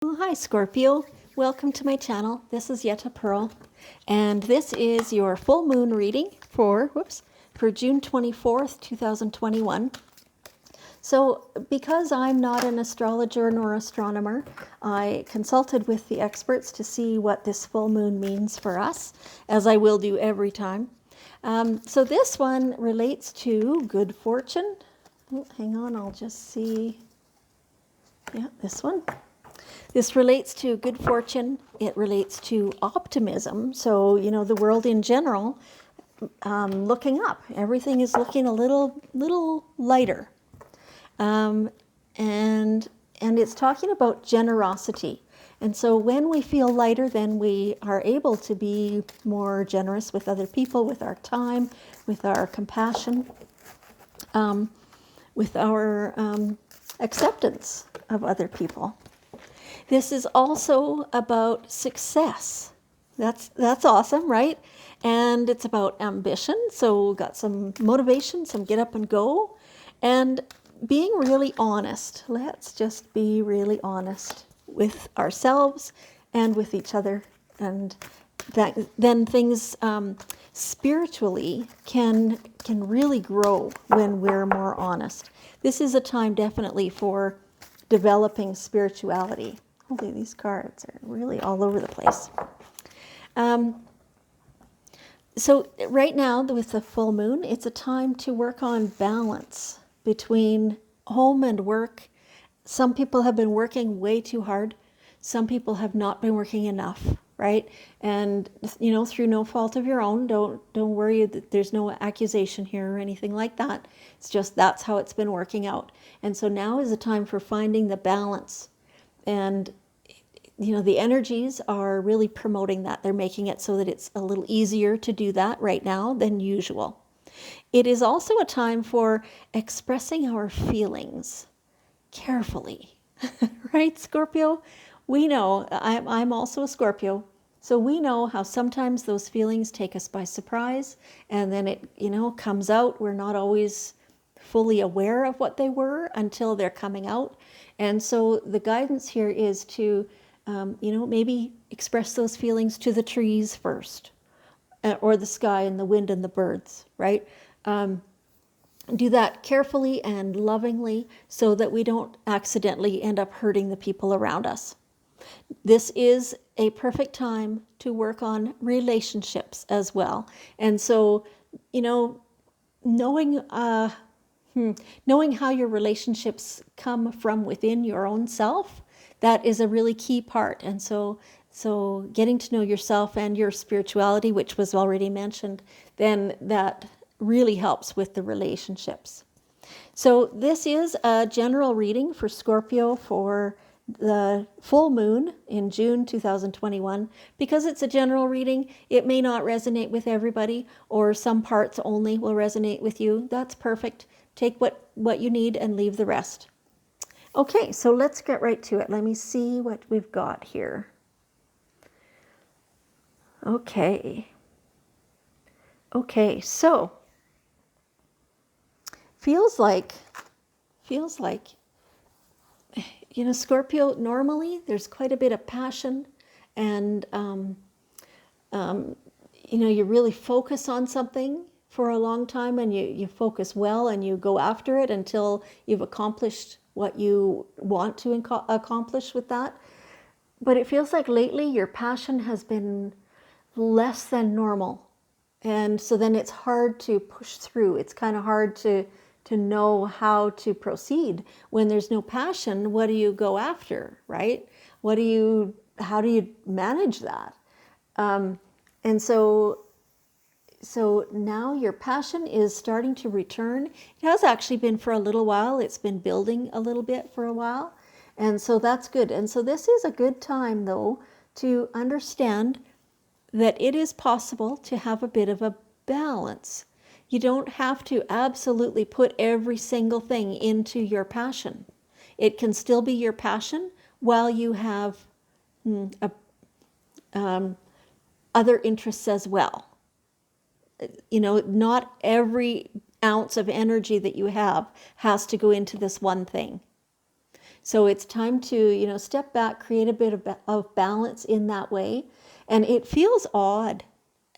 Well, hi Scorpio, welcome to my channel. This is Yetta Pearl, and this is your full moon reading for June 24th, 2021. So because I'm not an astrologer nor astronomer, I consulted with the experts to see what this full moon means for us, as I will do every time. So this one relates to good fortune. Oh, hang on, I'll just see. Yeah, this one. This relates to good fortune. It relates to optimism. So, the world in general, looking up. Everything is looking a little lighter. Um, and it's talking about generosity. And so when we feel lighter, then we are able to be more generous with other people, with our time, with our compassion, with our acceptance of other people. This is also about success. That's awesome, right? And it's about ambition. So we've got some motivation, some get up and go, and being really honest. Let's just be really honest with ourselves and with each other, and then things spiritually can really grow when we're more honest. This is a time definitely for developing spirituality. Holy, these cards are really all over the place. So right now, with the full moon, it's a time to work on balance between home and work. Some people have been working way too hard. Some people have not been working enough, right? And through no fault of your own. Don't worry that there's no accusation here or anything like that. It's just that's how it's been working out. And so now is the time for finding the balance. And the energies are really promoting that. They're making it so that it's a little easier to do that right now than usual. It is also a time for expressing our feelings carefully, right, Scorpio? We know, I'm also a Scorpio, so we know how sometimes those feelings take us by surprise, and then it, comes out. We're not always fully aware of what they were until they're coming out. And so the guidance here is to maybe express those feelings to the trees first, or the sky and the wind and the birds, right? Do that carefully and lovingly so that we don't accidentally end up hurting the people around us. This is a perfect time to work on relationships as well. And so, knowing how your relationships come from within your own self, that is a really key part. And so getting to know yourself and your spirituality, which was already mentioned, then that really helps with the relationships. So this is a general reading for Scorpio for the full moon in June 2021. Because it's a general reading, it may not resonate with everybody, or some parts only will resonate with you. That's perfect. Take what you need and leave the rest. Okay, so let's get right to it. Let me see what we've got here. Okay, so feels like, Scorpio, normally there's quite a bit of passion, and, you really focus on something for a long time, and you focus well, and you go after it until you've accomplished what you want to accomplish with that. But it feels like lately your passion has been less than normal. And so then it's hard to push through. It's kind of hard to know how to proceed. When there's no passion, what do you go after, right? How do you manage that? And so now your passion is starting to return. It has actually been for a little while. It's been building a little bit for a while. And so that's good. And so this is a good time, though, to understand that it is possible to have a bit of a balance. You don't have to absolutely put every single thing into your passion. It can still be your passion while you have other interests as well. Not every ounce of energy that you have has to go into this one thing. So it's time to, step back, create a bit of balance in that way. And it feels odd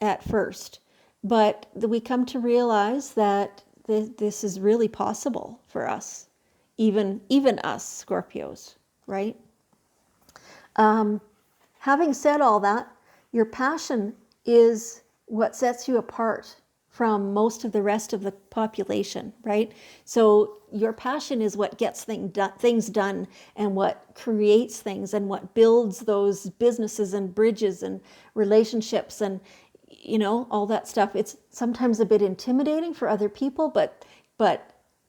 at first, but we come to realize that this is really possible for us, even us Scorpios, right? Having said all that, your passion is what sets you apart from most of the rest of the population, right? So your passion is what gets things done and what creates things and what builds those businesses and bridges and relationships and, all that stuff. It's sometimes a bit intimidating for other people, but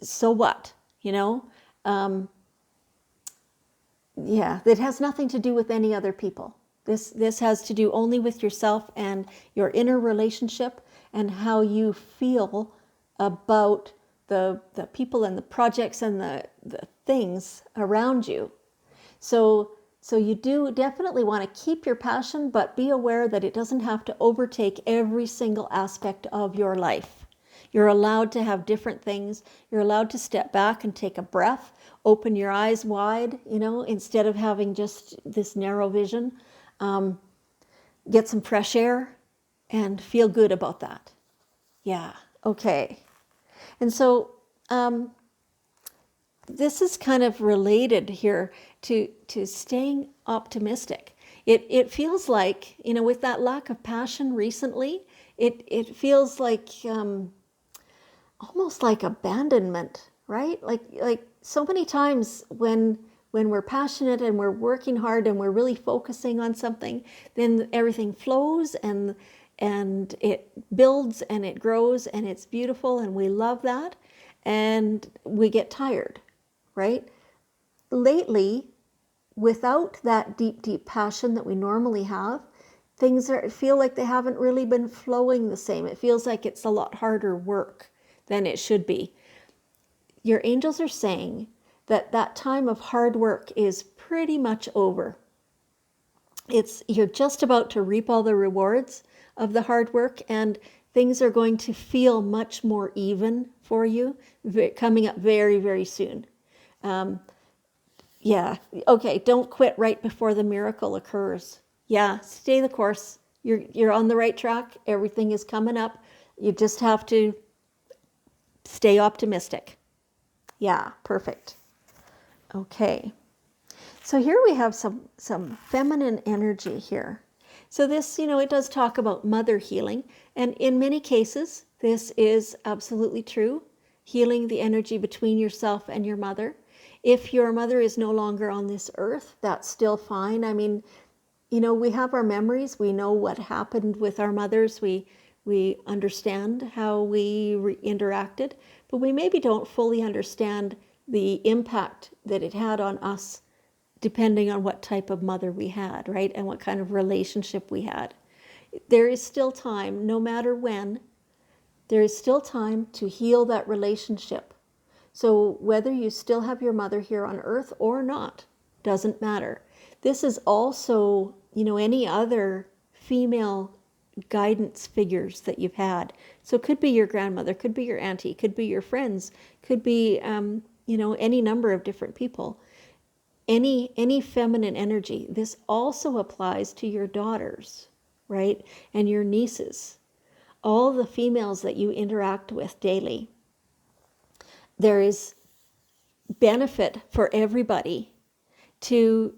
so what, Yeah, it has nothing to do with any other people. This has to do only with yourself and your inner relationship and how you feel about the people and the projects and the things around you. So you do definitely want to keep your passion, but be aware that it doesn't have to overtake every single aspect of your life. You're allowed to have different things. You're allowed to step back and take a breath, open your eyes wide, instead of having just this narrow vision. Get some fresh air and feel good about that. Yeah, okay. And so this is kind of related here to staying optimistic. It feels like, with that lack of passion recently, it feels like almost like abandonment, right? Like so many times when we're passionate and we're working hard and we're really focusing on something, then everything flows and it builds and it grows and it's beautiful and we love that, and we get tired, right? Lately, without that deep passion that we normally have, things feel like they haven't really been flowing the same. It feels like it's a lot harder work than it should be. Your angels are saying that time of hard work is pretty much over. You're just about to reap all the rewards of the hard work, and things are going to feel much more even for you coming up very, very soon. Yeah, okay, don't quit right before the miracle occurs. Yeah, stay the course. You're on the right track. Everything is coming up. You just have to stay optimistic. Yeah, perfect. Okay. So here we have some feminine energy here. So this, it does talk about mother healing. And in many cases, this is absolutely true. Healing the energy between yourself and your mother. If your mother is no longer on this earth, that's still fine. I mean, we have our memories. We know what happened with our mothers. We understand how we interacted, but we maybe don't fully understand the impact that it had on us, depending on what type of mother we had, right? And what kind of relationship we had. There is still time, no matter when, there is still time to heal that relationship. So whether you still have your mother here on earth or not, doesn't matter. This is also, any other female guidance figures that you've had. So it could be your grandmother, could be your auntie, could be your friends, could be, any number of different people. Any feminine energy. This also applies to your daughters, right? And your nieces. All the females that you interact with daily. There is benefit for everybody to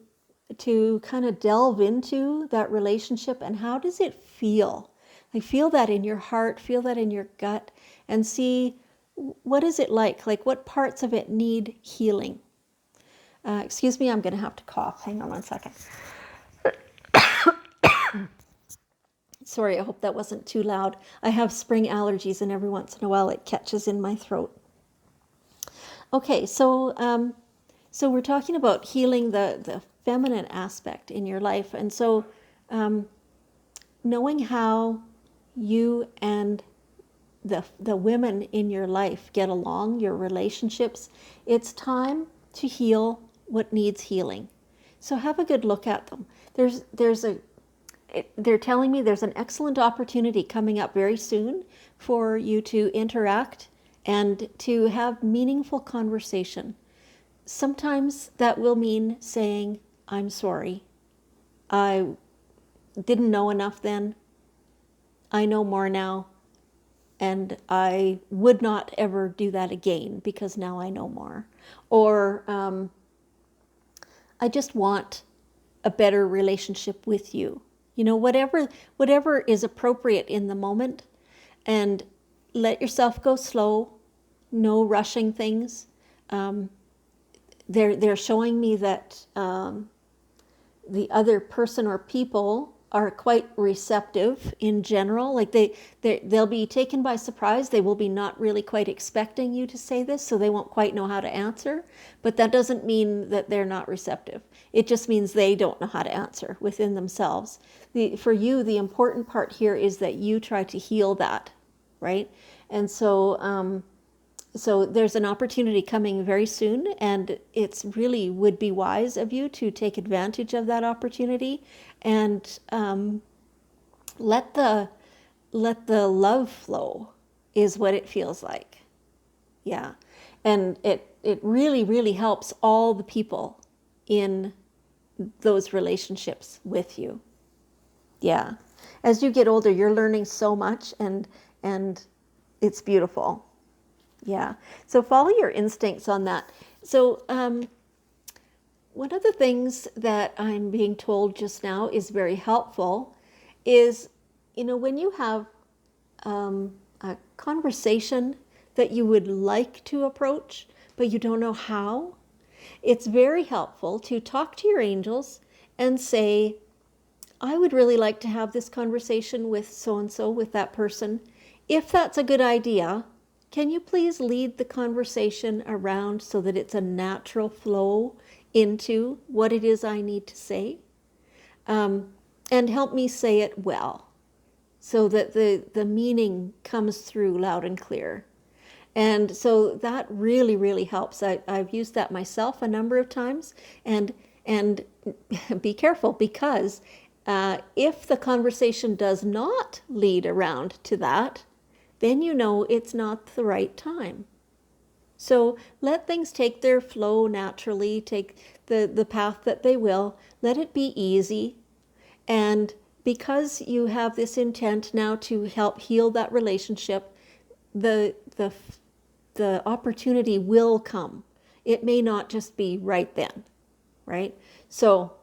kind of delve into that relationship and how does it feel? Like feel that in your heart, feel that in your gut, and see what is it like what parts of it need healing. Excuse me, I'm going to have to cough. Hang on one second. Sorry, I hope that wasn't too loud. I have spring allergies and every once in a while it catches in my throat. Okay, so we're talking about healing the feminine aspect in your life. And so knowing how you and the women in your life get along, your relationships, it's time to heal what needs healing. So have a good look at them. They're telling me there's an excellent opportunity coming up very soon for you to interact and to have meaningful conversation sometimes that will mean saying, I'm sorry. I didn't know enough then. I know more now. And I would not ever do that again because now I know more. Or I just want a better relationship with you. Whatever is appropriate in the moment, and let yourself go slow. No rushing things. They're showing me that the other person or people are quite receptive in general. Like they'll be taken by surprise. They will be not really quite expecting you to say this, so they won't quite know how to answer. But that doesn't mean that they're not receptive. It just means they don't know how to answer within themselves. For you, the important part here is that you try to heal that, right? And so there's an opportunity coming very soon, and it's really would be wise of you to take advantage of that opportunity and let the love flow is what it feels like. Yeah. And it really, really helps all the people in those relationships with you. Yeah. As you get older, you're learning so much, and it's beautiful. Yeah. So follow your instincts on that. So one of the things that I'm being told just now is very helpful is, when you have a conversation that you would like to approach, but you don't know how, it's very helpful to talk to your angels and say, I would really like to have this conversation with so-and-so, with that person. If that's a good idea, can you please lead the conversation around so that it's a natural flow into what it is I need to say? And help me say it well so that the meaning comes through loud and clear. And so that really, really helps. I've used that myself a number of times. And be careful, because if the conversation does not lead around to that, then it's not the right time. So let things take their flow naturally, take the path that they will. Let it be easy. And because you have this intent now to help heal that relationship, the opportunity will come. It may not just be right then, right? So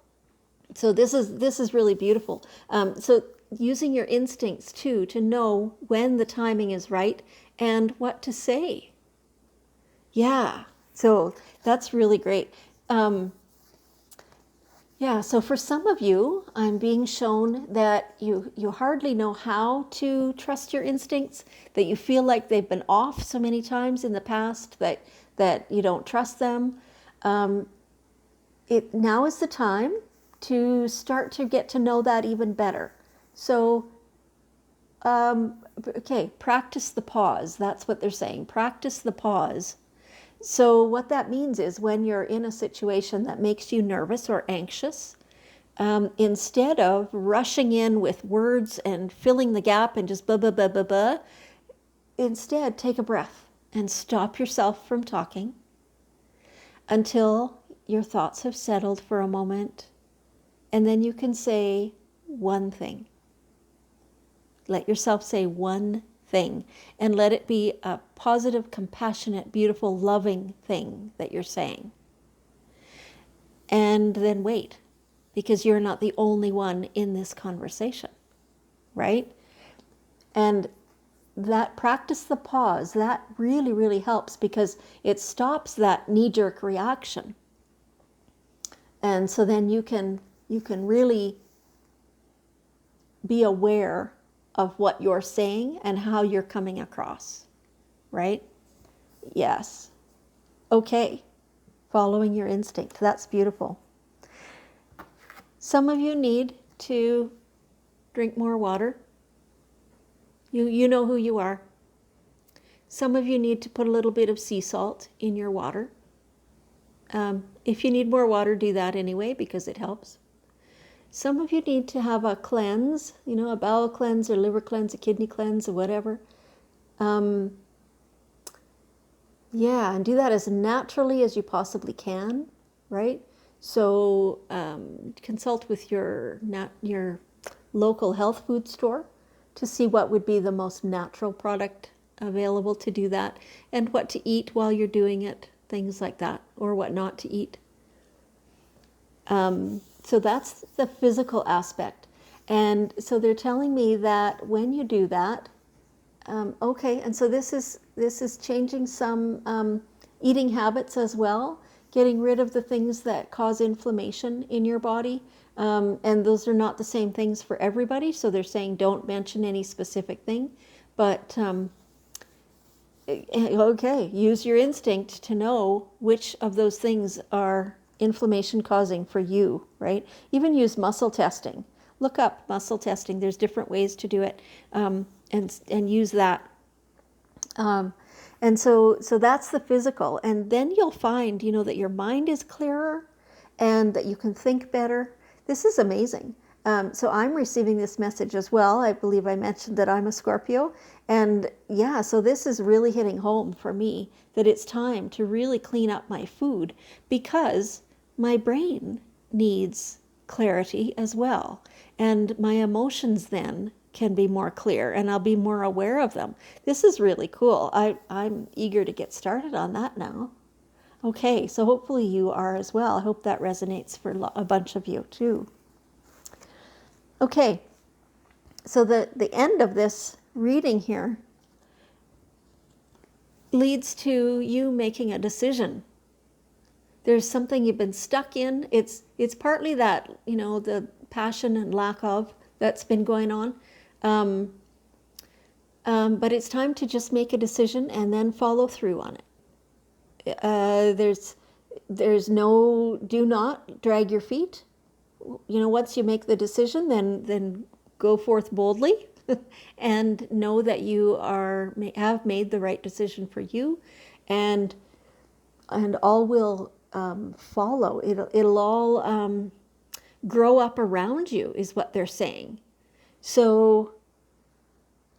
this is really beautiful. So using your instincts too, to know when the timing is right and what to say. Yeah, so that's really great. Yeah, so for some of you, I'm being shown that you hardly know how to trust your instincts, that you feel like they've been off so many times in the past that you don't trust them. Now is the time to start to get to know that even better. So, okay, practice the pause. That's what they're saying. Practice the pause. So what that means is when you're in a situation that makes you nervous or anxious, instead of rushing in with words and filling the gap and just blah, blah, blah, blah, blah, instead take a breath and stop yourself from talking until your thoughts have settled for a moment. And then you can say one thing. Let yourself say one thing, and let it be a positive, compassionate, beautiful, loving thing that you're saying. And then wait, because you're not the only one in this conversation, right? And that practice the pause, that really, really helps, because it stops that knee-jerk reaction. And so then you can really be aware of what you're saying and how you're coming across, right? Yes. Okay. Following your instinct. That's beautiful. Some of you need to drink more water. You know who you are. Some of you need to put a little bit of sea salt in your water. If you need more water, do that anyway, because it helps. Some of you need to have a cleanse, a bowel cleanse or liver cleanse, a kidney cleanse or whatever. Yeah, and do that as naturally as you possibly can, right? So consult with your local health food store to see what would be the most natural product available to do that, and what to eat while you're doing it, things like that, or what not to eat. So that's the physical aspect. And so they're telling me that when you do that, okay, and so this is changing some eating habits as well, getting rid of the things that cause inflammation in your body, and those are not the same things for everybody. So they're saying don't mention any specific thing, but okay, use your instinct to know which of those things are inflammation causing for you, right? Even use muscle testing. Look up muscle testing. There's different ways to do it, and use that. Um, and so that's the physical. And then you'll find, that your mind is clearer and that you can think better. This is amazing. So I'm receiving this message as well. I believe I mentioned that I'm a Scorpio. And yeah, so this is really hitting home for me that it's time to really clean up my food, because my brain needs clarity as well. And my emotions then can be more clear, and I'll be more aware of them. This is really cool. I'm eager to get started on that now. Okay, so hopefully you are as well. I hope that resonates for a bunch of you too. Okay, so the end of this reading here leads to you making a decision. There's something you've been stuck in. It's partly that, the passion and lack of that's been going on. But it's time to just make a decision and then follow through on it. There's no, do not drag your feet. Once you make the decision, then go forth boldly and know that you have made the right decision for you, and all will follow. It'll all grow up around you, is what they're saying. So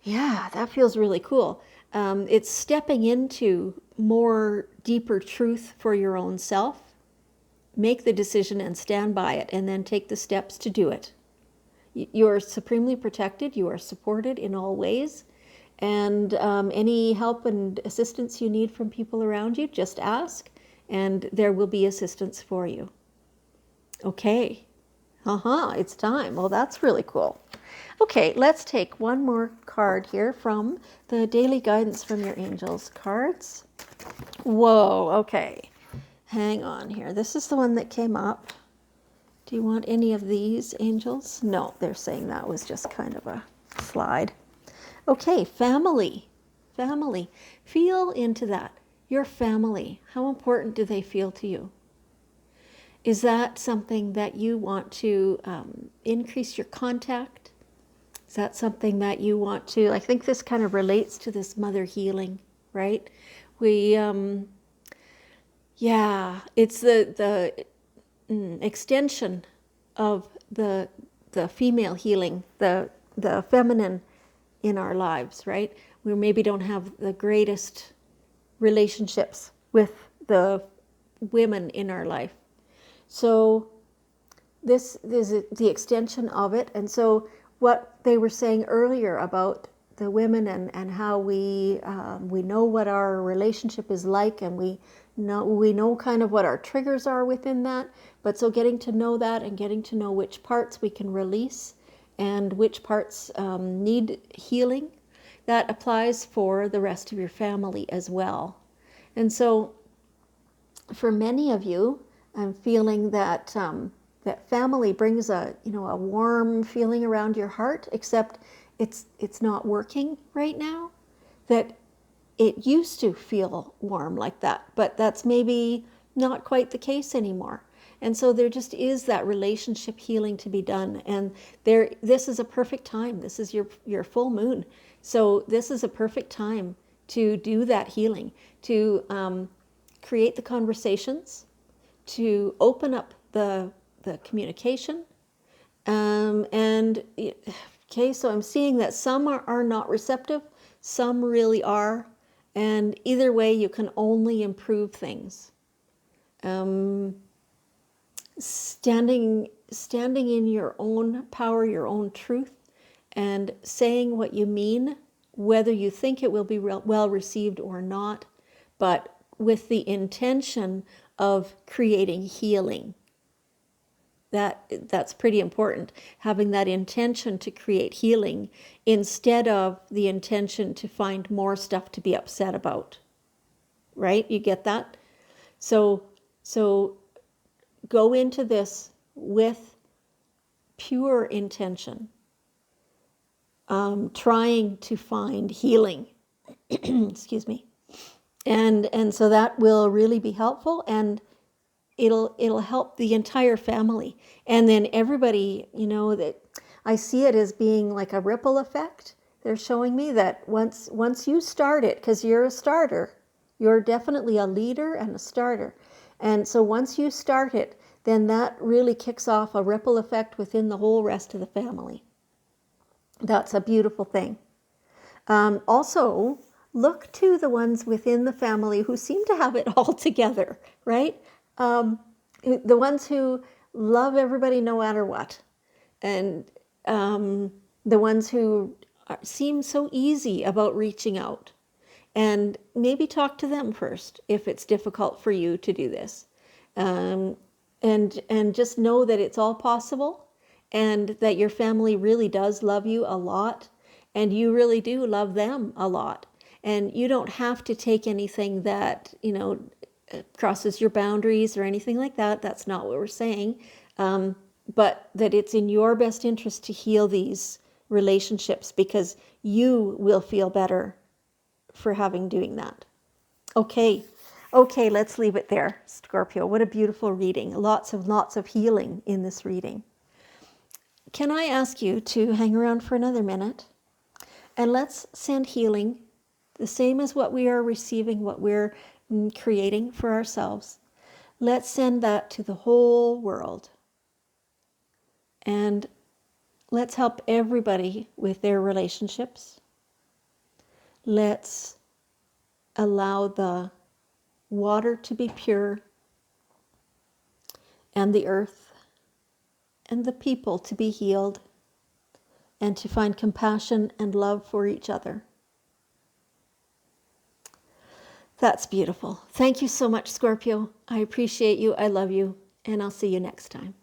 yeah, that feels really cool. It's stepping into more deeper truth for your own self. Make the decision and stand by it, and then take the steps to do it. You are supremely protected. You are supported in all ways. And any help and assistance you need from people around you, just ask, and there will be assistance for you. Okay. It's time. Well, that's really cool. Okay, let's take one more card here from the Daily Guidance from Your Angels cards. Whoa, okay. Hang on here. This is the one that came up. Do you want any of these, angels? No, they're saying that was just kind of a slide. Okay, family. Family. Feel into that. Your family. How important do they feel to you? Is that something that you want to increase your contact? Is that something that you want to, I think this kind of relates to this mother healing, right? It's the extension of the female healing, the feminine in our lives, right? We maybe don't have the greatest relationships with the women in our life. So this is the extension of it. And so what they were saying earlier about the women and how we know what our relationship is like, and we know kind of what our triggers are within that. But so getting to know that, and getting to know which parts we can release and which parts need healing, that applies for the rest of your family as well. And so for many of you, I'm feeling that that family brings a warm feeling around your heart, except it's not working right now. That it used to feel warm like that, but that's maybe not quite the case anymore. And so there just is that relationship healing to be done. And this is a perfect time. This is your full moon. So this is a perfect time to do that healing, to create the conversations, to open up the communication. Okay, so I'm seeing that some are not receptive, some really are. And either way, you can only improve things. Standing in your own power, your own truth, and saying what you mean, whether you think it will be well received or not, but with the intention of creating healing. That's pretty important, having that intention to create healing instead of the intention to find more stuff to be upset about. Right? You get that? So go into this with pure intention, trying to find healing. Excuse me. And so that will really be helpful, and it'll help the entire family. And then everybody, that I see it as being like a ripple effect. They're showing me that once you start it, because you're a starter, you're definitely a leader and a starter. And so once you start it, then that really kicks off a ripple effect within the whole rest of the family. That's a beautiful thing. Also, look to the ones within the family who seem to have it all together, right? The ones who love everybody no matter what. And the ones who seem so easy about reaching out. And maybe talk to them first if it's difficult for you to do this. And just know that it's all possible, and that your family really does love you a lot, and you really do love them a lot. And you don't have to take anything that, crosses your boundaries or anything like that. That's not what we're saying. But that it's in your best interest to heal these relationships, because you will feel better for doing that. Okay, let's leave it there, Scorpio. What a beautiful reading. Lots of healing in this reading. Can I ask you to hang around for another minute? And let's send healing, the same as what we are receiving, what we're creating for ourselves. Let's send that to the whole world. And let's help everybody with their relationships. Let's allow the water to be pure, and the earth and the people to be healed, and to find compassion and love for each other. That's beautiful. Thank you so much, Scorpio. I appreciate you. I love you. And I'll see you next time.